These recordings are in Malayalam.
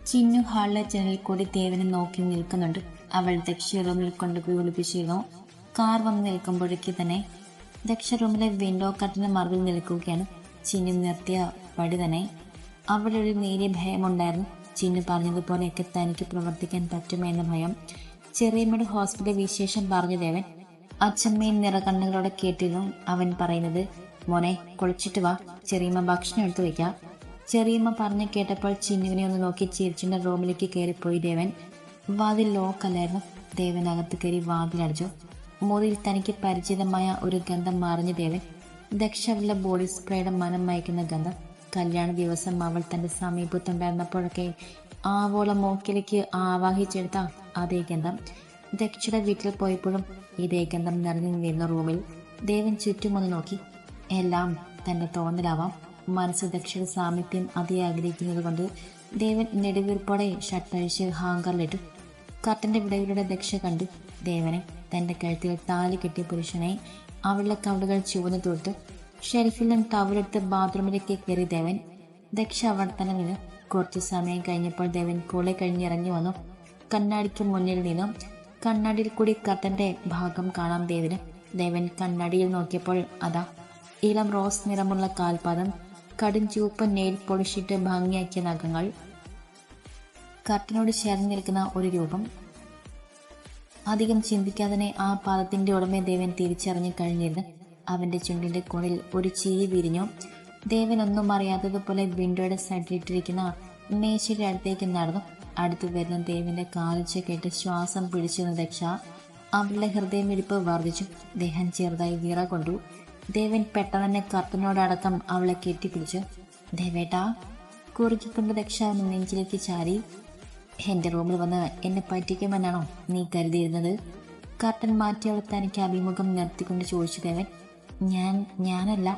ചിന്നു ഹാളിലെ ജനലിൽ കൂടി ദേവനെ നോക്കി നിൽക്കുന്നുണ്ട്. അവൾ ദക്ഷ റൂമിൽ കൊണ്ടുപോയി ഒളിപ്പിച്ചിരുന്നു. കാർ വന്ന് നിൽക്കുമ്പോഴേക്ക് തന്നെ ദക്ഷ റൂമിലെ വിൻഡോ കട്ടിന് മറുകിൽ നിൽക്കുകയാണ്. ചിന്നു നിർത്തിയ പടി തന്നെ അവളൊരു നേരിയ ഭയമുണ്ടായിരുന്നു. ചിന്നു പറഞ്ഞതുപോലെയൊക്കെ തനിക്ക് പ്രവർത്തിക്കാൻ പറ്റുമെന്ന ഭയം. ചെറിയമ്മയുടെ ഹോസ്പിറ്റൽ വിശേഷം പറഞ്ഞു ദേവൻ. അച്ഛമ്മയും നിറകണ്ണുകളോടെ കേട്ടിരുന്നു അവൻ പറയുന്നത്. മോനെ, കുളിച്ചിട്ട് വാ, ചെറിയമ്മ ഭക്ഷണം എടുത്തു വയ്ക്കാം. ചെറിയമ്മ പറഞ്ഞു കേട്ടപ്പോൾ ചിന്നുവിനെ ഒന്ന് നോക്കി ചിരിച്ചിന്റെ റൂമിലേക്ക് കയറിപ്പോയി ദേവൻ. വാതിൽ ലോക്കല്ലായിരുന്നു. ദേവൻ അകത്ത് കയറി വാതിലടച്ചു. മുറിയിൽ തനിക്ക് പരിചിതമായ ഒരു ഗന്ധം മറിഞ്ഞു ദേവൻ. ദക്ഷ അവളുടെ ബോഡി സ്പ്രേയുടെ മനം മയക്കുന്ന ഗന്ധം. കല്യാണ ദിവസം അവൾ തന്റെ സമീപത്തുണ്ടായിരുന്നപ്പോഴൊക്കെ ആവോളം മൂക്കിലേക്ക് ആവാഹിച്ചെടുത്ത അതേ ഗന്ധം. ദക്ഷയുടെ വീട്ടിൽ പോയപ്പോഴും ഇതേ ഗന്ധം നിറഞ്ഞു നിന്നിരുന്ന റൂമിൽ ദേവൻ ചുറ്റുമൊന്ന് നോക്കി. എല്ലാം തന്റെ തോന്നലാവാം. മനസ്സ് ദക്ഷയുടെ സാമീപ്യം അതി ആഗ്രഹിക്കുന്നത് കൊണ്ട് ദേവൻ നെടുവീർപ്പോടെ ഷട്ടഴിച്ച് ഹാങ്കറിലിട്ടു. കർട്ടന്റെ വിടവിലൂടെ ദക്ഷ കണ്ടു ദേവനെ. തന്റെ കഴുത്തിൽ താലി കെട്ടിയ പുരുഷനെ അവളുടെ കവളുകൾ ചുവന്നു തൊടുത്തു. ഷെൽഫിൽ നിന്ന് ടവലെടുത്ത് ബാത്റൂമിലേക്ക് കയറി ദേവൻ. ദക്ഷ അവിടെ തന്നെ നിന്നു. കുറച്ചു സമയം കഴിഞ്ഞപ്പോൾ ദേവൻ കുളി കഴിഞ്ഞിറങ്ങി വന്നു. കണ്ണാടിക്ക് മുന്നിൽ നിന്നു. കണ്ണാടിയിൽ കൂടി കർട്ടന്റെ ഭാഗം കാണാം ദേവന്. ദേവൻ കണ്ണാടിയിൽ നോക്കിയപ്പോൾ അതാ ഇളം റോസ് നിറമുള്ള കാൽപാദം, കടും ചുവപ്പ് നെയിൽ പൊളിച്ചിട്ട് ഭംഗിയാക്കിയ നഖങ്ങൾ, കർട്ടനോട് ചേർന്ന് നിൽക്കുന്ന ഒരു രൂപം. അധികം ചിന്തിക്കാതെ ആ പാദത്തിന്റെ ഉടമയെ ദേവൻ തിരിച്ചറിഞ്ഞു കഴിഞ്ഞിരുന്നു. അവന്റെ ചുണ്ടിന്റെ കോണിൽ ഒരു ചിരി വിരിഞ്ഞു. ദേവൻ ഒന്നും അറിയാത്തതുപോലെ വിൻഡോയുടെ സൈഡിലിട്ടിരിക്കുന്ന മേശയുടെ അടുത്തേക്ക് നടന്നു. അടുത്തു വരുന്ന ദേവന്റെ കാലിച്ച കേട്ട് ശ്വാസം പിടിച്ചിരുന്ന ദക്ഷ അവളുടെ ഹൃദയമിടിപ്പ് വർദ്ധിച്ചു. ദേഹം ചെറുതായി വിറ കൊണ്ടു. ദേവൻ പെട്ടെന്ന് കർട്ടനോടടക്കം അവളെ കെട്ടിപ്പിടിച്ചു. ദേവേട്ടാ, കുറുക്കിക്കൊണ്ട് ദക്ഷ അവന് നെഞ്ചിലേക്ക് ചാരി. എന്റെ റൂമിൽ വന്ന് എന്നെ പറ്റിക്കുമെന്നാണോ നീ കരുതിയിരുന്നത്? കർട്ടൻ മാറ്റി അവൾ തനിക്ക് അഭിമുഖം നിർത്തിക്കൊണ്ട് ചോദിച്ചു ദേവൻ. ഞാനല്ല.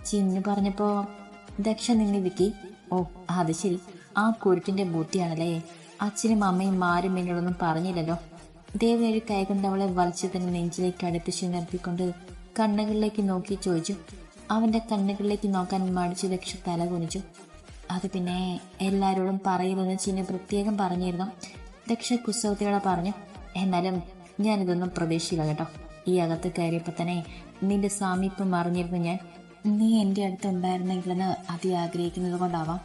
ചിന്നു പറഞ്ഞപ്പോ ദക്ഷ നിന്നിരിക്കി. ഓ, അത് ശരി, ആ കുരുട്ടിന്റെ ബുദ്ധിയാണല്ലേ. അച്ഛനും അമ്മയും ആരും എന്നോടൊന്നും പറഞ്ഞില്ലല്ലോ. ദേവൻ ഒരു കൈകൊണ്ട് അവളെ വലിച്ചു തന്നെ നെഞ്ചിലേക്ക് അടുപ്പിച്ച് നിർത്തിക്കൊണ്ട് കണ്ണുകളിലേക്ക് നോക്കി ചോദിച്ചു. അവന്റെ കണ്ണുകളിലേക്ക് നോക്കാൻ മടിച്ചു ദക്ഷ തല കുനിച്ചു. അത് പിന്നെ എല്ലാവരോടും പറയില്ലെന്ന് ചിന്നു പ്രത്യേകം പറഞ്ഞിരുന്നു. ദക്ഷ കുസൃതിയോടെ പറഞ്ഞു. എന്നാലും ഞാനിതൊന്നും പ്രതീക്ഷിച്ചില്ല കേട്ടോ. ഈ അകത്ത് കയറിയപ്പോൾ തന്നെ നിന്റെ സാമീപ്യം അറിഞ്ഞിരുന്നു ഞാൻ. നീ എൻ്റെ അടുത്ത് ഉണ്ടായിരുന്നെങ്കിലെന്ന് അതി ആഗ്രഹിക്കുന്നത് കൊണ്ടാവാം.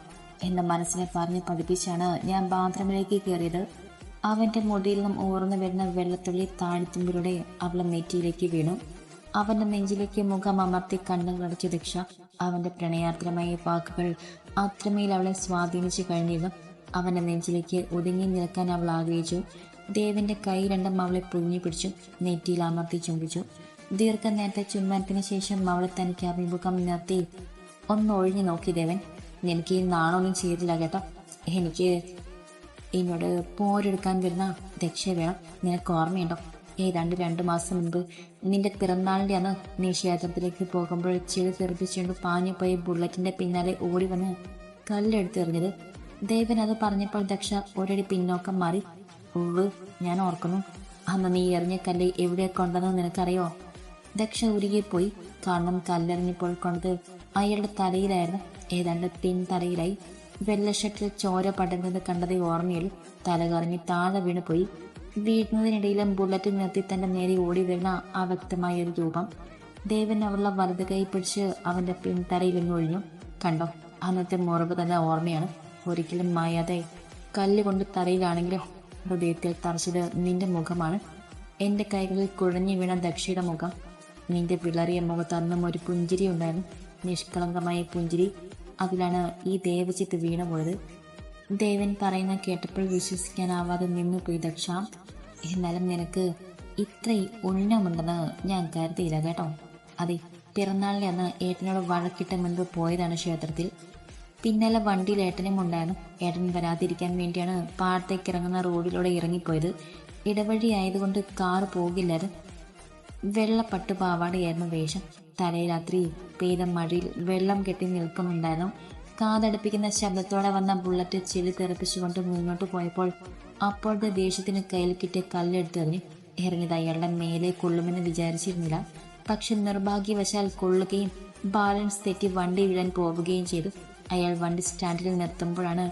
എന്റെ മനസ്സിനെ പറഞ്ഞ് പഠിപ്പിച്ചാണ് ഞാൻ ബാത്റൂമിലേക്ക് കയറിയത്. അവന്റെ മുടിയിൽ നിന്നും ഊർന്നു വരുന്ന വെള്ളത്തുള്ളി താഴ്ത്തുമ്പിലൂടെ അവളെ നെറ്റിയിലേക്ക് വീണു. അവന്റെ നെഞ്ചിലേക്ക് മുഖം അമർത്തി കണ്ണുകളടച്ചു ദക്ഷ. അവന്റെ പ്രണയാർദ്രമായ വാക്കുകൾ അത്രമേൽ അവളെ സ്വാധീനിച്ചു കഴിഞ്ഞിരുന്നു. അവന്റെ നെഞ്ചിലേക്ക് ഒതുങ്ങി നിൽക്കാൻ അവൾ ആഗ്രഹിച്ചു. ദേവന്റെ കൈ രണ്ടും അവളെ പുഴുങ്ങി പിടിച്ചു. നെറ്റിയിൽ അമർത്തി ചുംബിച്ചു. ദീർഘനേരത്തെ ചുംബനത്തിന് ശേഷം അവളെ തനിക്ക് അഭിമുഖം നിർത്തി ഒന്ന് ഒഴിഞ്ഞു നോക്കി ദേവൻ. എനിക്ക് ഈ നാണൊന്നും ചെയ്തില്ല കേട്ടോ. എനിക്ക് എന്നോട് പോരെടുക്കാൻ വരുന്ന ദക്ഷ വേണം. നിനക്ക് ഓർമ്മയുണ്ടോ? ഏതാണ്ട് 2 മാസം മുൻപ് നിന്റെ പിറന്നാളിൻ്റെ അന്ന് നീ ക്ഷേത്രത്തിലേക്ക് പോകുമ്പോൾ ചെളി തെറിപ്പിച്ചുകൊണ്ട് പാഞ്ഞു പോയി ബുള്ളറ്റിന്റെ പിന്നാലെ ഓടി വന്ന് കല്ലെടുത്തെറിഞ്ഞത്? ദേവൻ അത് പറഞ്ഞപ്പോൾ ദക്ഷ ഒരടി പിന്നോക്കം മാറി. ഉവ്, ഞാൻ ഓർക്കുന്നു. അന്ന് നീ എറിഞ്ഞ കല്ല് എവിടെ കൊണ്ടെന്ന് നിനക്കറിയോ? ദക്ഷ ഉരുകിപ്പോയി. കാരണം കല്ലെറിഞ്ഞപ്പോൾ കൊണ്ടത് അയാളുടെ തലയിലായിരുന്നു. ഏതാണ്ട് പിൻതലയിലായി. വെള്ള ഷർട്ടിൽ ചോര പടരുന്നത് കണ്ടതേ ഓർമ്മയുള്ളൂ. തല കറങ്ങി താഴെ വീണ് പോയി. വീഴുന്നതിനിടയിലും ബുള്ളറ്റ് നിർത്തി തന്റെ നേരെ ഓടി വരുന്ന അവ്യക്തമായ ഒരു രൂപം. ദേവൻ അവളുടെ വലത് കൈ പിടിച്ച് അവന്റെ പിൻതലയിൽ ഒഴിഞ്ഞു. കണ്ടോ, അന്നത്തെ മുറിവ് തന്നെ ഓർമ്മയാണ്. ഒരിക്കലും മായാതെ. കല്ലുകൊണ്ട് തലയിലാണെങ്കിലും ഹൃദയത്തിൽ തറച്ചത് നിന്റെ മുഖമാണ്. എന്റെ കൈകളിൽ കുഴഞ്ഞു വീണ ദക്ഷയുടെ മുഖം. നിന്റെ വിളറിയ മുഖത്ത് അന്നും ഒരു പുഞ്ചിരി ഉണ്ടായിരുന്നു. നിഷ്കളങ്കമായ പുഞ്ചിരി. അതിലാണ് ഈ ദേവചിത്ത് വീണു പോയത്. ദേവൻ പറയുന്ന കേട്ടപ്പോൾ വിശ്വസിക്കാനാവാതെ നിന്നുപോയി ദക്ഷ. എന്നാലും നിനക്ക് ഇത്ര ഉന്നമുണ്ടെന്ന് ഞാൻ കരുതിയില്ല കേട്ടോ. അതെ, പിറന്നാളിൻ്റെ അന്ന് ഏട്ടനോട് വഴക്കിട്ട മുൻപ് പോയതാണ് ക്ഷേത്രത്തിൽ. പിന്നാലെ വണ്ടിയിൽ ഏട്ടനും ഉണ്ടായിരുന്നു. ഏട്ടൻ വരാതിരിക്കാൻ വേണ്ടിയാണ് പാടത്തേക്ക് ഇറങ്ങുന്ന റോഡിലൂടെ ഇറങ്ങിപ്പോയത്. ഇടവഴി ആയതുകൊണ്ട് കാറ് പോകില്ലായിരുന്നു. വെള്ളപ്പട്ട് പാവാടയായിരുന്നു വേഷം. തലയിൽ രാത്രി പെയ്ത മഴയിൽ വെള്ളം കെട്ടി നിൽക്കുന്നുണ്ടായിരുന്നു. കാതടുപ്പിക്കുന്ന ശബ്ദത്തോടെ വന്ന ബുള്ളറ്റ് ചെളി തെറിപ്പിച്ചുകൊണ്ട് മുന്നോട്ട് പോയപ്പോൾ അപ്പോഴത്തെ ദേഷ്യത്തിന് കയ്യിൽ കിട്ടിയ കല്ലെടുത്തെറിഞ്ഞു. എറിഞ്ഞത് അയാളുടെ മേലെ കൊള്ളുമെന്ന് വിചാരിച്ചിരുന്നില്ല. പക്ഷെ നിർഭാഗ്യവശാൽ കൊള്ളുകയും ബാലൻസ് തെറ്റി വണ്ടി വീഴാൻ പോവുകയും ചെയ്തു. അയാൾ വണ്ടി സ്റ്റാൻഡിൽ നിർത്തുമ്പോഴാണ്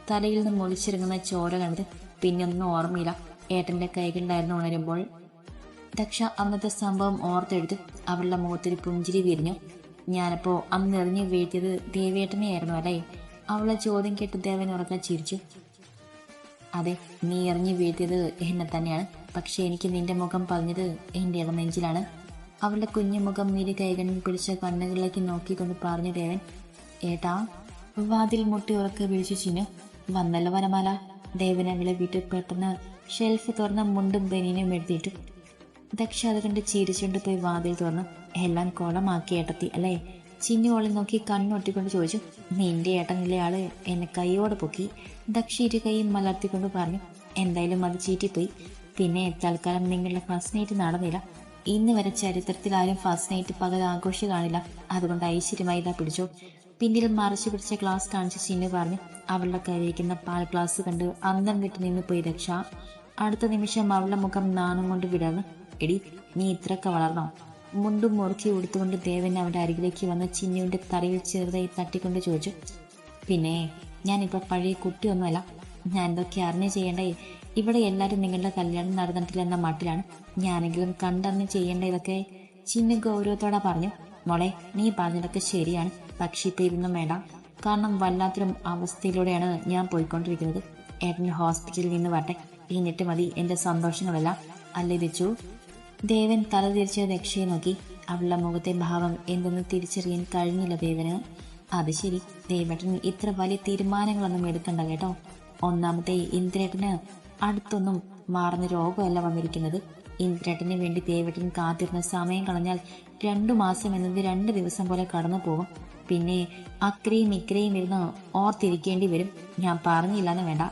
തലയിൽ നിന്ന് മുളിച്ചിറങ്ങുന്ന ചോര കണ്ട് പിന്നൊന്നും ഓർമ്മയില്ല. ഏട്ടൻ്റെ കൈകളിലായിരുന്നു ഉണരുമ്പോൾ. ദക്ഷ അന്നത്തെ സംഭവം ഓർത്തെടുത്ത് അവളുടെ മുഖത്തൊരു പുഞ്ചിരി വിരിഞ്ഞു. ഞാനപ്പോൾ അന്ന് എറിഞ്ഞു വീഴ്ത്തിയത് ദേവേട്ടനെയായിരുന്നു അല്ലേ? അവളെ ചോദ്യം കേട്ട് ദേവൻ ഉറക്കെ ചിരിച്ചു. അതെ, നീ എറിഞ്ഞു വീഴ്ത്തിയത് എന്നെ തന്നെയാണ്. പക്ഷെ എനിക്ക് നിന്റെ മുഖം പതിഞ്ഞത് എൻ്റെ ഇടനെഞ്ചിലാണ്. അവളുടെ കുഞ്ഞു മുഖം നീരി കൈകളിൽ പിടിച്ച കണ്ണുകളിലേക്ക് നോക്കിക്കൊണ്ട് പറഞ്ഞു ദേവൻ. ഏട്ടാ. വാതിൽ മുട്ടി ഉറക്കെ വിളിച്ചു ചിന്നു. വന്നല്ലോ വനമാല. ദേവൻ അവളെ വിട്ട് പെട്ടെന്ന് ഷെൽഫ് തുറന്ന മുണ്ടും ബനിയനും എടുത്തിട്ടു. ദക്ഷ അത് കണ്ട് ചിരിച്ചുകൊണ്ട് പോയി വാതിൽ തുറന്നു. എല്ലാം കോളമാക്കി ഏട്ടത്തി അല്ലേ? ചിന്നു ഓളെ നോക്കി കണ്ണൊട്ടിക്കൊണ്ട് ചോദിച്ചു. നിന്റെ ഏട്ടനിലെ ആള് എന്നെ കൈയോടെ പൊക്കി. ദക്ഷ ഇരു കൈയും മലർത്തിക്കൊണ്ട് പറഞ്ഞു. എന്തായാലും അത് ചീറ്റിപ്പോയി. പിന്നെ തൽക്കാലം നിങ്ങളുടെ ഫസ്റ്റ് നൈറ്റ് നടന്നില്ല. ഇന്ന് വരെ ചരിത്രത്തിൽ ആരും ഫസ്റ്റ് നൈറ്റ് പകൽ ആഘോഷം കാണില്ല. അതുകൊണ്ട് ഐശ്വര്യമായി ഇതാ പിടിച്ചു. പിന്നിൽ മറച്ചു പിടിച്ച ഗ്ലാസ് കാണിച്ച് ചിന്നു പറഞ്ഞു. അവളുടെ കൈവയ്ക്കുന്ന പാൽ ഗ്ലാസ് കണ്ട് അന്തം വിട്ട് നിന്ന് പോയി ദക്ഷ. അടുത്ത നിമിഷം അവളുടെ മുഖം നാണം കൊണ്ട് വിടർന്നു. എടി, നീ ഇത്രയൊക്കെ വളർന്നോ? മുണ്ടും മുറുക്കി ഉടുത്തുകൊണ്ട് ദേവൻ അവരുടെ അരികിലേക്ക് വന്ന് ചിന്നുവിൻ്റെ തലയിൽ ചെറുതായി തട്ടിക്കൊണ്ട് ചോദിച്ചു. പിന്നെ ഞാനിപ്പോൾ പഴയ കുട്ടിയൊന്നുമല്ല. ഞാൻ എന്തൊക്കെ അറിഞ്ഞ് ചെയ്യേണ്ടേ? ഇവിടെ എല്ലാവരും നിങ്ങളുടെ കല്യാണം നടന്നിട്ടില്ലെന്ന മട്ടിലാണ്. ഞാനെങ്കിലും കണ്ടറിഞ്ഞ് ചെയ്യേണ്ട ഇതൊക്കെ. ചിന്നു ഗൗരവത്തോടെ പറഞ്ഞു. മോളെ, നീ പറഞ്ഞതൊക്കെ ശരിയാണ്. പക്ഷെ ഇപ്പം ഇതൊന്നും വേണ്ട. കാരണം വല്ലാത്തൊരു അവസ്ഥയിലൂടെയാണ് ഞാൻ പോയിക്കൊണ്ടിരിക്കുന്നത്. ഏട്ടന് ഹോസ്പിറ്റലിൽ നിന്ന് വട്ടെ, എന്നിട്ട് മതി എൻ്റെ സന്തോഷങ്ങളെല്ലാം. അല്ലേ ദിച്ചു? ദേവൻ തല തിരിച്ച് ദക്ഷയെ നോക്കി. അവളുടെ മുഖത്തെ ഭാവം എന്തെന്ന് തിരിച്ചറിയാൻ കഴിഞ്ഞില്ല ദേവന്. അത് ശരി, ദേവേട്ടൻ ഇത്ര വലിയ തീരുമാനങ്ങളൊന്നും എടുക്കണ്ട കേട്ടോ. ഒന്നാമത്തെ ഇന്ദ്രേട്ടന് അടുത്തൊന്നും മാറുന്ന രോഗമല്ല വന്നിരിക്കുന്നത്. ഇന്ദ്രേട്ടന് വേണ്ടി ദേവേട്ടൻ കാത്തിരുന്ന സമയം കളഞ്ഞാൽ 2 മാസം എന്നത് 2 ദിവസം പോലെ കടന്നു പോകും. പിന്നെ അക്കരയും ഇക്കരയും ഇരുന്ന് ഓർത്തിരിക്കേണ്ടി വരും. ഞാൻ പറഞ്ഞില്ലെന്ന് വേണ്ട.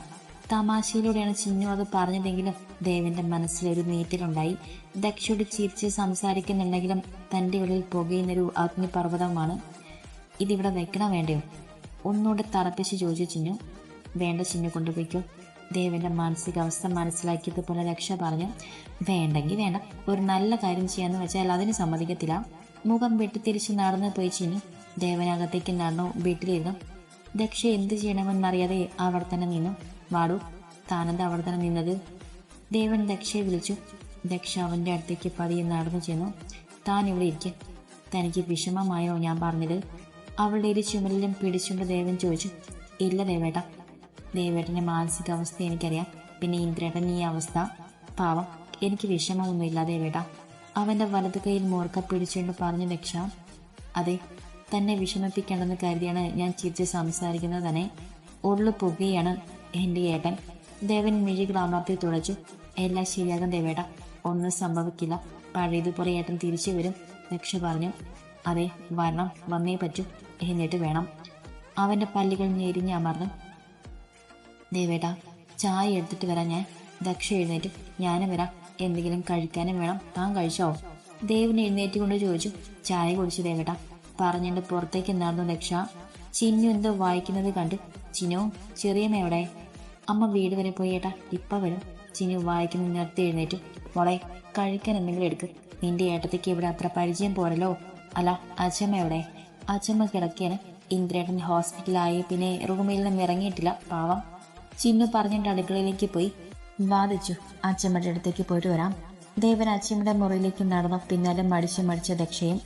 തമാശയിലൂടെയാണ് ചിന്നു അത് പറഞ്ഞതെങ്കിലും ദേവന്റെ മനസ്സിലൊരു നീറ്റലുണ്ടായി. ദക്ഷയോട് ചിരിച്ച് സംസാരിക്കുന്നുണ്ടെങ്കിലും തൻ്റെ ഉള്ളിൽ പുകയുന്നൊരു അഗ്നിപർവ്വതമാണ്. ഇതിവിടെ വെക്കണം വേണ്ടയോ? ഒന്നുകൂടെ തറപ്പിച്ച് ചോദിച്ചു ചിന്നു. വേണ്ട ചിന്നു, കൊണ്ടുപോയിക്കോ. ദേവന്റെ മാനസികാവസ്ഥ മനസ്സിലാക്കിയതുപോലെ ദക്ഷ പറഞ്ഞു. വേണ്ടെങ്കിൽ വേണ്ട, ഒരു നല്ല കാര്യം ചെയ്യാന്ന് വെച്ചാൽ അതിന് സമ്മതിക്കത്തില്ല. മുഖം വെട്ടിത്തിരിച്ച് നടന്നു പോയി ചിന്നു. ദേവനകത്തേക്ക് നടന്നു വീട്ടിലിരുന്നു. ദക്ഷ എന്ത് ചെയ്യണമെന്നറിയാതെ അവിടെ തന്നെ നിന്നു. വാടു, താനെന്താ അവിടെ തന്നെ നിന്നത്? ദേവൻ ദക്ഷയെ വിളിച്ചു. ദക്ഷ അവൻ്റെ അടുത്തേക്ക് പതിയെ നടന്നു ചെന്നു. താൻ ഇവിടെ ഇരിക്കും. തനിക്ക് വിഷമമായോ ഞാൻ പറഞ്ഞത്? അവളുടെ ഇരു ചുമലിലും പിടിച്ചുകൊണ്ട് ദേവൻ ചോദിച്ചു. ഇല്ല ദേവേട്ട, ദേവേട്ടൻ്റെ മാനസികാവസ്ഥ എനിക്കറിയാം. പിന്നെ ഇന്ദ്രേട്ടൻ ഈ അവസ്ഥ. പാവം, എനിക്ക് വിഷമമൊന്നുമില്ല ദേവേട്ട. അവൻ്റെ വലതു കൈയിൽ മൂർക്ക പിടിച്ചുകൊണ്ട് പറഞ്ഞു ദക്ഷ. അതെ, തന്നെ വിഷമിപ്പിക്കേണ്ടെന്ന് കരുതിയാണ് ഞാൻ ചിരിച്ച് സംസാരിക്കുന്നത് തന്നെ. ഉള്ളു പുകയാണ് എൻ്റെ ഏട്ടൻ. ദേവൻ മിഴികൾ അമർത്തി തുളച്ചു. എല്ലാം ശരിയാകും ദേവേട്ട, ഒന്നും സംഭവിക്കില്ല. പഴയതുപോലെ ഏട്ടൻ തിരിച്ചു വരും, ദക്ഷ പറഞ്ഞു. അതെ, വരണം, വന്നേ പറ്റൂ. എന്നിട്ട് വേണം. അവൻ്റെ പല്ലുകൾ ഞെരിഞ്ഞ് അമർന്നു. ദേവേട്ട, ചായ എടുത്തിട്ട് വരാം ഞാൻ. ദക്ഷ എഴുന്നേറ്റ്. ഞാനും വരാം. എന്തെങ്കിലും കഴിക്കാനും വേണം. താൻ കഴിച്ചോ? ദേവൻ എഴുന്നേറ്റ് കൊണ്ട് ചോദിച്ചു. ചായ കുടിച്ചു ദേവേട്ട, പറഞ്ഞുകൊണ്ട് പുറത്തേക്ക് നടന്നു ദക്ഷ. ചിന്നു എന്തോ വായിക്കുന്നത് കണ്ട്. ചിന്നു, ചെറിയമ്മ എവിടെ? അമ്മ വീട് വരെ പോയി ഏട്ടാ, ഇപ്പം വരും. ചിന്നു വായിക്കുന്ന നിർത്തി എഴുന്നേറ്റു. മോളെ, കഴിക്കാൻ എന്തെങ്കിലും എടുക്ക്. നിന്റെ ഏട്ടത്തേക്ക് ഇവിടെ അത്ര പരിചയം പോരല്ലോ. അല്ല, അച്ഛമ്മ എവിടെ? അച്ഛമ്മ കിടക്കിയാണ്. ഇന്ദ്രേട്ടൻ ഹോസ്പിറ്റലായി പിന്നെ റൂമിൽ നിന്നും ഇറങ്ങിയിട്ടില്ല, പാവം. ചിന്നു പറഞ്ഞിട്ട് അടുക്കളയിലേക്ക് പോയി. വാദിച്ചു, അച്ഛമ്മയുടെ അടുത്തേക്ക് പോയിട്ട് വരാം. ദേവൻ അച്ഛമ്മയുടെ മുറിയിലേക്ക് നടന്നു. പിന്നാലെ മടിച്ച ദക്ഷയും.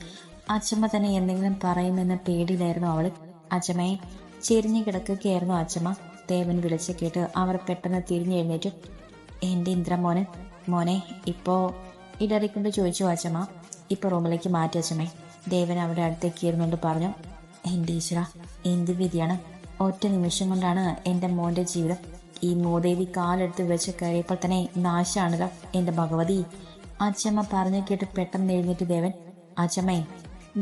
അച്ഛമ്മ തന്നെ എന്തെങ്കിലും പറയുമെന്ന പേടിയിലായിരുന്നു അവൾ. അച്ഛമ്മയെ ചെരിഞ്ഞു കിടക്കുകയായിരുന്നു അച്ഛമ്മ. ദേവൻ വിളിച്ച് കേട്ട് അവർ പെട്ടെന്ന് തിരിഞ്ഞെഴുന്നേറ്റു. എൻ്റെ ഇന്ദ്രമോന്, മോനെ ഇപ്പോൾ ഇടറിക്കൊണ്ട് ചോദിച്ചു അച്ഛമ്മ. ഇപ്പോൾ റൂമിലേക്ക് മാറ്റി അച്ഛമ്മേ. ദേവൻ അവിടെ അടുത്തേക്ക് ഇരുന്നുകൊണ്ട് പറഞ്ഞു. എൻ്റെ ഈശ്വര, എന്ത് വിധിയാണ്. ഒറ്റ നിമിഷം കൊണ്ടാണ് എൻ്റെ മോൻ്റെ ജീവിതം. ഈ മൂദേവി കാലെടുത്ത് വെച്ച് കയറിയപ്പോൾ തന്നെ നാശാണല്ലോ എൻ്റെ ഭഗവതി. അച്ഛമ്മ പറഞ്ഞു കേട്ട് പെട്ടെന്ന് എഴുന്നേറ്റ് ദേവൻ. അച്ഛമ്മേ.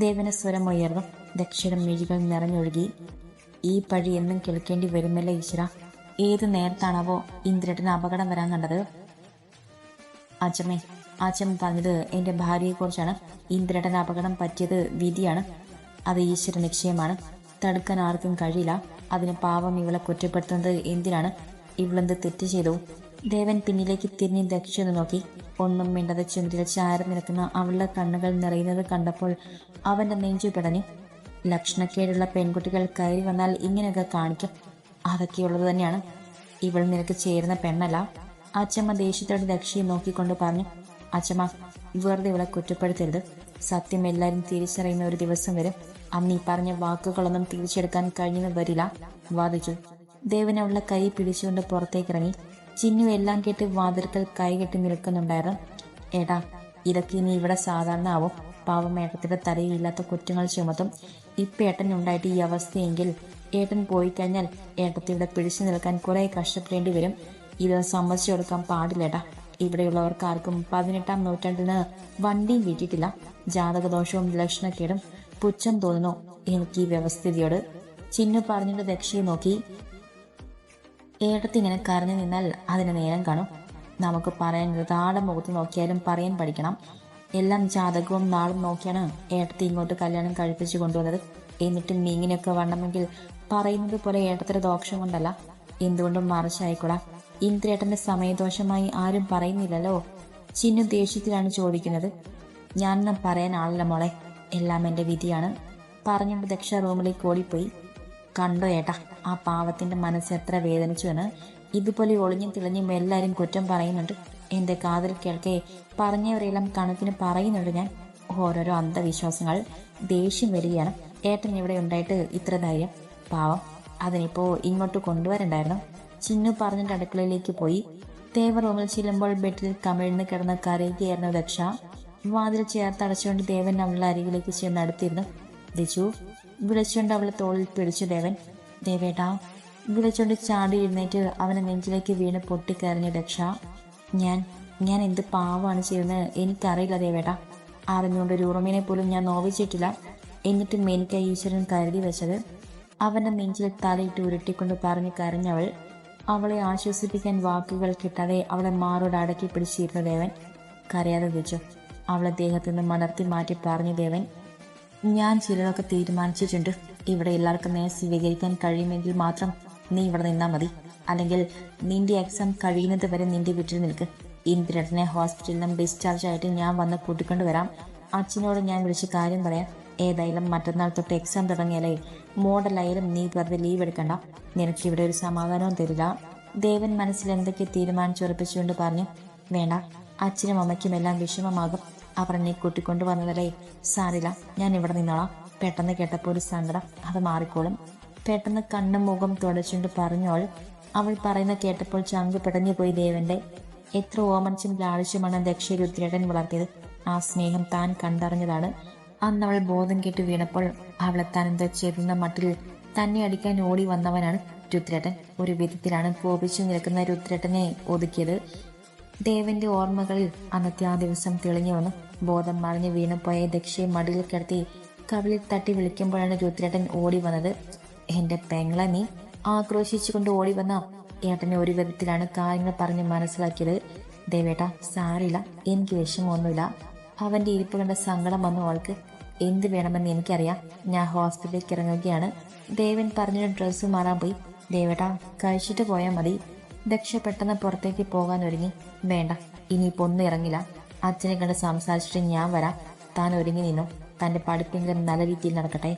ദേവന് സ്വരം ഉയർന്നു. ദക്ഷയുടെ മിഴികൾ നിറഞ്ഞൊഴുകി. ഈ പഴി എന്നും കേൾക്കേണ്ടി വരുമല്ലോ ഈശ്വര. ഏത് നേരത്താണാവോ ഇന്ദ്രേട്ടന് അപകടം വരാൻ കണ്ടത്? അച്ഛമ്മേ, അച്ഛമ്മ പറഞ്ഞത് എൻ്റെ ഭാര്യയെക്കുറിച്ചാണ്. ഇന്ദ്രേട്ടന് അപകടം പറ്റിയത് വിധിയാണ്. അത് ഈശ്വര നിശ്ചയമാണ്. തടുക്കാൻ ആർക്കും കഴിയില്ല. അതിന് പാവം ഇവളെ കുറ്റപ്പെടുത്തുന്നത് എന്തിനാണ്? ഇവളെന്ത് തെറ്റ് ചെയ്തു? ദേവൻ പിന്നിലേക്ക് തിരിഞ്ഞ് ദക്ഷനെ നോക്കി. ഒന്നും മിണ്ടാതെ ചുമരിൽ ചാരം നിൽക്കുന്ന അവളുടെ കണ്ണുകൾ നിറയുന്നത് കണ്ടപ്പോൾ അവൻ്റെ നെഞ്ചു പിടഞ്ഞു. ലക്ഷണക്കേടുള്ള പെൺകുട്ടികൾ കയറി വന്നാൽ ഇങ്ങനെയൊക്കെ കാണിക്കും. അതൊക്കെയുള്ളത് തന്നെയാണ്. ഇവൾ നിനക്ക് ചേരുന്ന പെണ്ണല്ല. അച്ഛമ്മ ദേഷ്യത്തോടെ ദക്ഷയെ നോക്കിക്കൊണ്ട് പറഞ്ഞു. അച്ഛമ്മ, വെറുതെ ഇവളെ കുറ്റപ്പെടുത്തരുത്. സത്യം എല്ലാവരും തിരിച്ചറിയുന്ന ഒരു ദിവസം വരും. അന്ന് ഈ പറഞ്ഞ വാക്കുകളൊന്നും തിരിച്ചെടുക്കാൻ കഴിഞ്ഞെന്ന് വരില്ല, വാദിച്ചു. ദേവൻ അവളുടെ കൈ പിടിച്ചുകൊണ്ട് പുറത്തേക്കിറങ്ങി. ചിന്നു എല്ലാം കേട്ട് വാതിൽക്കൽ കൈകെട്ടി നിൽക്കുന്നുണ്ടായിരുന്നു. ഏട്ടാ, ഇതൊക്കെ ഇനി ഇവിടെ സാധാരണ ആവും. പാവം ഏട്ടത്തിന്റെ തലയിലില്ലാത്ത കുറ്റങ്ങൾ ചുമത്തും. ഇപ്പം ഏട്ടനുണ്ടായിട്ട് ഈ അവസ്ഥയെങ്കിൽ ഏട്ടൻ പോയി കഴിഞ്ഞാൽ ഏട്ടത്തിയുടെ പിടിച്ചു നിൽക്കാൻ കുറെ കഷ്ടപ്പെടേണ്ടി വരും. ഇത് സമ്മതിച്ചു കൊടുക്കാൻ പാടില്ലേട്ടാ. ഇവിടെയുള്ളവർക്ക് ആർക്കും 18-ാം നൂറ്റാണ്ടിന് വണ്ടിയും കിട്ടിയിട്ടില്ല. ജാതകദോഷവും ലക്ഷണക്കേടും പുച്ഛം തോന്നുന്നു എനിക്ക് ഈ വ്യവസ്ഥിതിയോട്, ചിന്നു പറഞ്ഞിട്ട് ദക്ഷയെ നോക്കി. ഏട്ടത്തി ഇങ്ങനെ കരഞ്ഞു നിന്നാൽ അതിന് നേരം കാണും. നമുക്ക് പറയാനുള്ളത് ആടെ മുഖത്ത് നോക്കിയാലും പറയാൻ പഠിക്കണം. എല്ലാം ജാതകവും നാളും നോക്കിയാണ് ഏട്ടത്തി ഇങ്ങോട്ട് കല്യാണം കഴിപ്പിച്ചു കൊണ്ടുവന്നത്. എന്നിട്ടും നീ ഇങ്ങനെയൊക്കെ വണ്ണമെങ്കിൽ പറയുന്നത് പോലെ ഏട്ടത്തിന്റെ ദോഷം കൊണ്ടല്ല, എന്തുകൊണ്ടും മറിച്ചായിക്കൂടാ. ഇന്ദ്രേട്ടന്റെ സമയദോഷമായി ആരും പറയുന്നില്ലല്ലോ. ചിന്നു ദേഷ്യത്തിലാണ് ചോദിക്കുന്നത്. ഞാനൊന്നും പറയാൻ ആളല്ല മോളെ, എല്ലാം എൻ്റെ വിധിയാണ്, പറഞ്ഞുകൊണ്ട് ദക്ഷ റൂമിലേക്ക് ഓടിപ്പോയി. കണ്ടോ ഏട്ടാ, ആ പാവത്തിന്റെ മനസ്സ് എത്ര വേദനിച്ചു എന്ന്. ഇതുപോലെ ഒളിഞ്ഞും തിളഞ്ഞും എല്ലാവരും കുറ്റം പറയുന്നുണ്ട്. എൻ്റെ കാതിൽ കേൾക്കെ പറഞ്ഞവരെല്ലാം കണക്കിന് പറയുന്നുണ്ട് ഞാൻ. ഓരോരോ അന്ധവിശ്വാസങ്ങൾ. ദേഷ്യം വരികയാണ്. ഏട്ടൻ ഇവിടെ ഉണ്ടായിട്ട് ഇത്ര ധൈര്യം. പാവം, അതിനിപ്പോ ഇങ്ങോട്ട് കൊണ്ടുവരണ്ടായിരുന്നു. ചിന്നു പറഞ്ഞിട്ട് അടുക്കളയിലേക്ക് പോയി. ദേവ റൂമിൽ ചെല്ലുമ്പോൾ ബെഡിൽ കമിഴ്ന്ന് കിടന്ന് കരയുകയായിരുന്നു ദക്ഷ. വാതിൽ ചേർത്തടച്ചുകൊണ്ട് ദേവൻ അവളുടെ അരികിലേക്ക് ചെന്ന് അടുത്തിരുന്നു. ദിച്ചു, വിളിച്ചുകൊണ്ട് അവളെ തോളിൽ പിടിച്ചു ദേവൻ. ദേവേട്ടാ, വിളിച്ചുകൊണ്ട് ചാടി എഴുന്നേറ്റ് അവനെ നെഞ്ചിലേക്ക് വീണ് പൊട്ടിക്കരഞ്ഞു ദക്ഷ. ഞാൻ എന്ത് പാവമാണ് ചെയ്യുന്നത് എനിക്കറിയില്ല ദേവേട്ടാ. അറിഞ്ഞുകൊണ്ട് ഒരു ഉറുമിനെ പോലും ഞാൻ നോവിച്ചിട്ടില്ല. എന്നിട്ടും എനിക്ക് ഈശ്വരൻ കരുതി വെച്ചത്. അവന്റെ നെഞ്ചിൽ തലയിട്ട് ഉരുട്ടിക്കൊണ്ട് പറഞ്ഞു കരഞ്ഞവൾ. അവളെ ആശ്വസിപ്പിക്കാൻ വാക്കുകൾ കിട്ടാതെ അവളെ മാറോട് അടക്കി പിടിച്ചിരുന്നു ദേവൻ. കരയാതെ വെച്ചു അവളെ ദേഹത്തു നിന്ന് മലർത്തി മാറ്റി പറഞ്ഞു ദേവൻ. ഞാൻ ചിലതൊക്കെ തീരുമാനിച്ചിട്ടുണ്ട്. ഇവിടെ എല്ലാവർക്കും നേരെ സ്വീകരിക്കാൻ കഴിയുമെങ്കിൽ മാത്രം നീ ഇവിടെ നിന്നാൽ മതി. അല്ലെങ്കിൽ നിന്റെ എക്സാം കഴിയുന്നത് വരെ നിന്റെ വീട്ടിൽ നിൽക്ക്. ഇന്ദ്രനെ ഹോസ്പിറ്റലിൽ നിന്നും ഡിസ്ചാർജ് ആയിട്ട് ഞാൻ വന്ന് കൂട്ടിക്കൊണ്ട് വരാം. അച്ഛനോട് ഞാൻ വിളിച്ച് കാര്യം പറയാം. ഏതായാലും മറ്റന്നാൾ തൊട്ട് എക്സാം തുടങ്ങിയാലേ മോഡലായാലും നീ വെറുതെ ലീവ് എടുക്കണ്ട. നിനക്കിവിടെ ഒരു സമാധാനവും തരില്ല. ദേവൻ മനസ്സിൽ എന്തൊക്കെ തീരുമാനിച്ചുറപ്പിച്ചുകൊണ്ട് പറഞ്ഞു. വേണ്ട, അച്ഛനും അമ്മയ്ക്കും എല്ലാം വിഷമമാകും. അവർ എന്നെ കൂട്ടിക്കൊണ്ടു വന്നതല്ലേ, സാരില്ല, ഞാൻ ഇവിടെ നിന്നോളാം. പെട്ടെന്ന് കേട്ടപ്പോൾ ഒരു സങ്കടം, അത് മാറിക്കോളും. പെട്ടെന്ന് കണ്ണും മുഖം തുടച്ചുകൊണ്ട് പറഞ്ഞോൾ. അവൾ പറയുന്ന കേട്ടപ്പോൾ ചങ്ക് പിടഞ്ഞു പോയി ദേവന്റെ. എത്ര ഓമനിച്ചും ലാളിച്ചുമാണ് ദക്ഷ രുദ്രേട്ടൻ വളർത്തിയത്. ആ സ്നേഹം താൻ കണ്ടറിഞ്ഞതാണ്. അന്ന് അവൾ ബോധം കെട്ട് വീണപ്പോൾ അവളെ താൻ എന്താ ചെയ്തെന്ന മട്ടിൽ തന്നെ അടിക്കാൻ ഓടി വന്നവനാണ് രുദ്രേട്ടൻ. ഒരു വിധത്തിലാണ് കോപിച്ചു നിൽക്കുന്ന രുദ്രേട്ടനെ ഒതുക്കിയത്. ദേവന്റെ ഓർമ്മകളിൽ അന്നത്തെ ആ ദിവസം തെളിഞ്ഞു വന്നു. ബോധം മറിഞ്ഞ് വീണുപോയ ദക്ഷയെ മടിയിൽ കിടത്തി കവിളിൽ തട്ടി വിളിക്കുമ്പോഴാണ് രുദ്രേട്ടൻ ഓടി വന്നത്. എന്റെ പെങ്ങളെ നീ, ആക്രോശിച്ചുകൊണ്ട് ഓടി വന്ന ഏട്ടനെ ഒരു വിധത്തിലാണ് കാര്യങ്ങൾ പറഞ്ഞ് മനസ്സിലാക്കിയത്. ദേവേട്ട, സാരില്ല, എനിക്ക് വിഷമമൊന്നുമില്ല. അവന്റെ ഇരിപ്പ് കണ്ട സങ്കടം വന്നു അവൾക്ക്. എന്ത് വേണമെന്ന് എനിക്കറിയാം, ഞാൻ ഹോസ്പിറ്റലിലേക്ക് ഇറങ്ങുകയാണ്. ദേവൻ പറഞ്ഞൊരു ഡ്രസ്സ് മാറാൻ പോയി. ദേവേട്ട, കഴിച്ചിട്ട് പോയാൽ മതി. ദക്ഷ പെട്ടെന്ന് പുറത്തേക്ക് പോകാൻ ഒരുങ്ങി. വേണ്ട, ഇനിയിപ്പോൾ ഒന്നും ഇറങ്ങില്ല. അച്ഛനെ കണ്ട് സംസാരിച്ചിട്ട് ഞാൻ വരാം. താൻ ഒരുങ്ങി നിന്നു. തൻ്റെ പഠിപ്പെങ്കിലും നല്ല രീതിയിൽ നടക്കട്ടെ.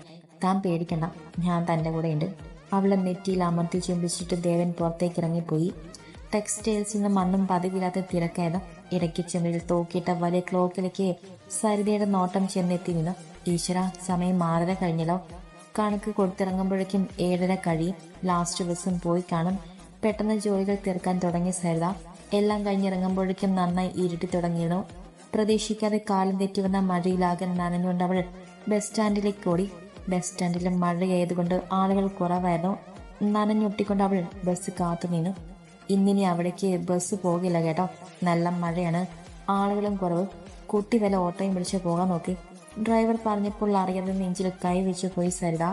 താൻ പേടിക്കണ്ട, ഞാൻ തൻ്റെ കൂടെ ഉണ്ട്. അവളെ നെറ്റിയിൽ അമർത്തി ചുംബിച്ചിട്ട് ദേവൻ പുറത്തേക്ക് ഇറങ്ങിപ്പോയി. ടെക്സ്റ്റൈൽസിൽ നിന്ന് മണ്ണും പതിവില്ലാത്ത തിരക്കായത്. ഇടയ്ക്ക് ചെമ്മിൽ തൂക്കിയിട്ട വലിയ ക്ലോക്കിലേക്ക് സരിതയുടെ നോട്ടം ചെന്നെത്തി നിന്നു. ഈശ്വര, സമയം 6:30 കഴിഞ്ഞല്ലോ. കണക്ക് കൊടുത്തിറങ്ങുമ്പോഴേക്കും 7:30 കഴിയും. ലാസ്റ്റ് ബസ്സും പോയി കാണും. പെട്ടെന്ന് ജോലികൾ തീർക്കാൻ തുടങ്ങിയ സരിത എല്ലാം കഴിഞ്ഞിറങ്ങുമ്പോഴേക്കും നന്നായി ഇരുട്ടി തുടങ്ങിയിരുന്നു. പ്രതീക്ഷിക്കാതെ കാലം തെറ്റി വന്ന മഴയിലാകെ നനഞ്ഞുകൊണ്ട് അവൾ ബസ് സ്റ്റാൻഡിലേക്ക് ഓടി. ബസ് സ്റ്റാൻഡിലും മഴയായതുകൊണ്ട് ആളുകൾ കുറവായിരുന്നു. നനഞ്ഞൊട്ടിക്കൊണ്ട് അവൾ ബസ് കാത്തു നിന്നു. ഇന്നിനി അവിടേക്ക് ബസ് പോകില്ല കേട്ടോ, നല്ല മഴയാണ്, ആളുകളും കുറവ്. കുട്ടി വില ഓട്ടോയും വിളിച്ച് പോകാൻ നോക്കി. ഡ്രൈവർ പറഞ്ഞപ്പോൾ അറിയാതെ നെഞ്ചിൽ കൈ വെച്ച് പോയി സരിത.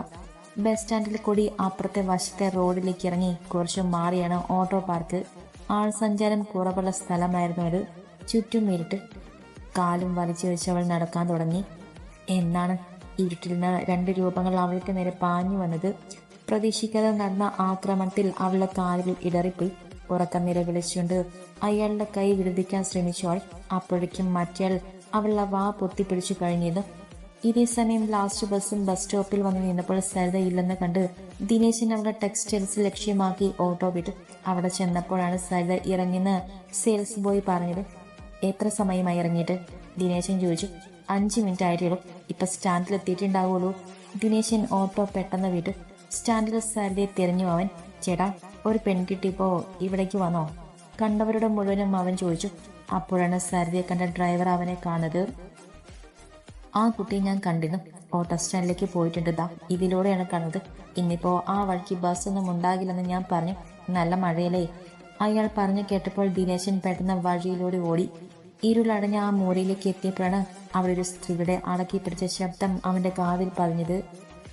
ബസ് സ്റ്റാൻഡിൽ കൂടി അപ്പുറത്തെ വശത്തെ റോഡിലേക്ക് ഇറങ്ങി കുറച്ച് മാറിയാണ് ഓട്ടോ പാർക്ക്. ആൾ സഞ്ചാരം കുറവുള്ള സ്ഥലമായിരുന്നു അത്. ചുറ്റും ഇരുട്ട്. കാലും വലിച്ചു വെച്ച് അവൾ നടക്കാൻ തുടങ്ങി. എന്നാണ് ഇരുട്ടിൽ നിന്ന് 2 രൂപങ്ങൾ അവൾക്ക് നേരെ പാഞ്ഞു വന്നത്. പ്രതീക്ഷിക്കാതെ നടന്ന ആക്രമണത്തിൽ അവളുടെ കാലുകൾ ഇടറിപ്പോയി. ഉറക്കം നിലവിളിച്ചുകൊണ്ട് അയാളുടെ കൈ വിടുവിക്കാൻ ശ്രമിച്ചവൾ. അപ്പോഴേക്കും മറ്റയാൾ അവളുടെ വാ പൊത്തിപ്പിടിച്ചു കഴിഞ്ഞിരുന്നു. ഇതേ സമയം ലാസ്റ്റ് ബസ്സും ബസ് സ്റ്റോപ്പിൽ വന്ന് നിന്നപ്പോൾ സരിത ഇല്ലെന്ന് കണ്ട് ദിനേശൻ അവിടെ ടെക്സ്റ്റൈൽസ് ലക്ഷ്യമാക്കി ഓട്ടോ വിട്ടു. അവിടെ ചെന്നപ്പോഴാണ് സരിത ഇറങ്ങിയെന്ന് സെയിൽസ് ബോയ് പറഞ്ഞത്. എത്ര സമയമായി ഇറങ്ങിയിട്ട്? ദിനേശൻ ചോദിച്ചു. 5 മിനിറ്റ് ആയിട്ടുള്ളൂ. ഇപ്പൊ സ്റ്റാൻഡിൽ എത്തിയിട്ടുണ്ടാവുള്ളൂ. ദിനേശൻ ഓട്ടോ പെട്ടെന്ന് വിട്ടു. സ്റ്റാൻഡിൽ സരിതയെ തിരഞ്ഞു അവൻ. ചേട്ടാ, ഒരു പെൺകുട്ടി ഇപ്പോ ഇവിടേക്ക് വന്നോ? കണ്ടവരുടെ മുഴുവനും അവൻ ചോദിച്ചു. അപ്പോഴാണ് സരിതയെ കണ്ട ഡ്രൈവർ അവനെ കാണുന്നത്. ആ കുട്ടിയെ ഞാൻ കണ്ടിരുന്നു. ഓട്ടോ സ്റ്റാൻഡിലേക്ക് പോയിട്ടുണ്ട്. ദാ ഇതിലൂടെയാണ് കണ്ടത്. ഇന്നിപ്പോ ആ വഴിക്ക് ബസ്സൊന്നും ഉണ്ടാകില്ലെന്ന് ഞാൻ പറഞ്ഞു. നല്ല മഴയല്ലേ? അയാൾ പറഞ്ഞു കേട്ടപ്പോൾ ദിനേശൻ പെട്ടെന്ന് വഴിയിലൂടെ ഓടി. ഇരുളടഞ്ഞ ആ മൂലയിലേക്ക് എത്തിയപ്പോഴാണ് അവിടെ ഒരു സ്ത്രീയുടെ അടക്കി പിടിച്ച ശബ്ദം അവന്റെ കാതിൽ പതിഞ്ഞത്.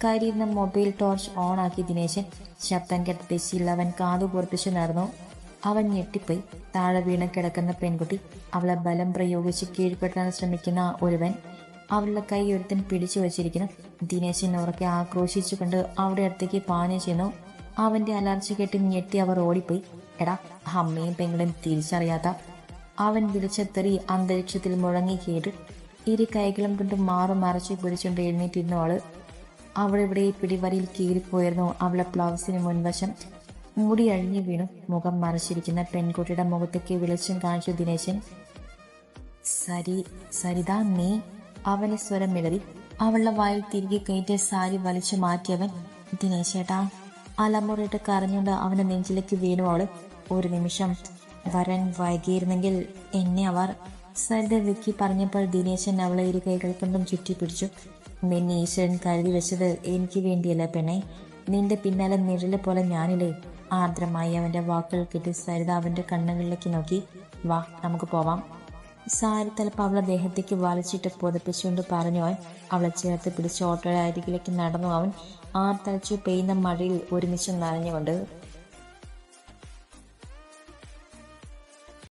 കയ്യിലിരുന്ന മൊബൈൽ ടോർച്ച് ഓൺ ആക്കി ദിനേശൻ. ശബ്ദം കേട്ട ദിശയിൽ അവൻ കാതു പൊറപ്പിച്ചു നടന്നു. അവൻ ഞെട്ടിപ്പോയി. താഴെ വീണ് കിടക്കുന്ന പെൺകുട്ടി. അവളെ ബലം പ്രയോഗിച്ച് കീഴ്പ്പെടുത്താൻ ശ്രമിക്കുന്ന ഒരുവൻ. അവളുടെ കൈ ഒരുത്തൻ പിടിച്ചു വച്ചിരിക്കുന്നു. ദിനേശൻ ഉറക്കെ ആക്രോശിച്ചുകൊണ്ട് അവിടെ അടുത്തേക്ക് പാഞ്ഞു ചെന്നു. അവന്റെ അലർച്ച കേട്ട് ഞെട്ടി അവർ ഓടിപ്പോയി. എടാ, അമ്മയും പെങ്ങളും തിരിച്ചറിയാത്ത അവൻ വിളിച്ച തെറി അന്തരീക്ഷത്തിൽ മുഴങ്ങി കേട്ടു. ഇരു കൈകളും കൊണ്ട് മറച്ചു പിടിച്ചുകൊണ്ട് എഴുന്നേറ്റിരുന്നു അവള്. അവളിവിടെ പിടിവരിയിൽ കീറിപ്പോയിരുന്നു അവളെ ബ്ലൗസിന് മുൻവശം. മുടി അഴിഞ്ഞു വീണു. മുഖം മറച്ചിരിക്കുന്ന പെൺകുട്ടിയുടെ മുഖത്തേക്ക് വെളിച്ചം കാണിച്ചു ദിനേശൻ. സരിത, നീ? അവനെ സ്വരം ഇടറി. അവളുടെ വായിൽ തിരികെ കയറ്റി സാരി വലിച്ചു മാറ്റിയവൻ. ദിനേശേട്ടാ, അലമുറയിട്ട് കരഞ്ഞുകൊണ്ട് അവന്റെ നെഞ്ചിലേക്ക് വീണു അവള്. ഒരു നിമിഷം വരൻ വൈകിയിരുന്നെങ്കിൽ എന്നെ അവർ. സരിത വിക്കി പറഞ്ഞപ്പോൾ ദിനേശൻ അവളെ ഇരു കൈകൾ കൊണ്ടും ചുറ്റിപ്പിടിച്ചു. നിന്നെ ഈശ്വരൻ കരുതി വെച്ചത് എനിക്ക് വേണ്ടിയല്ല പെണ്ണെ. നിന്റെ പിന്നാലെ നിഴല് പോലെ ഞാനില്ലേ? ആർദ്രമായി അവന്റെ വാക്കുകൾ കേട്ട് സരിത അവന്റെ കണ്ണുകളിലേക്ക് നോക്കി. വാ, നമുക്ക് പോവാം. സാരി തലപ്പ് അവളെ ദേഹത്തേക്ക് വലിച്ചിട്ട് പുതപ്പിച്ചുകൊണ്ട് പറഞ്ഞു അവൻ. അവളെ ചേർത്ത് പിടിച്ച് ഓട്ടോയുടെ അരികിലേക്ക് നടന്നു അവൻ. തലച്ചു പെയ്യുന്ന മഴയിൽ ഒരുമിച്ച് നനഞ്ഞുകൊണ്ട്.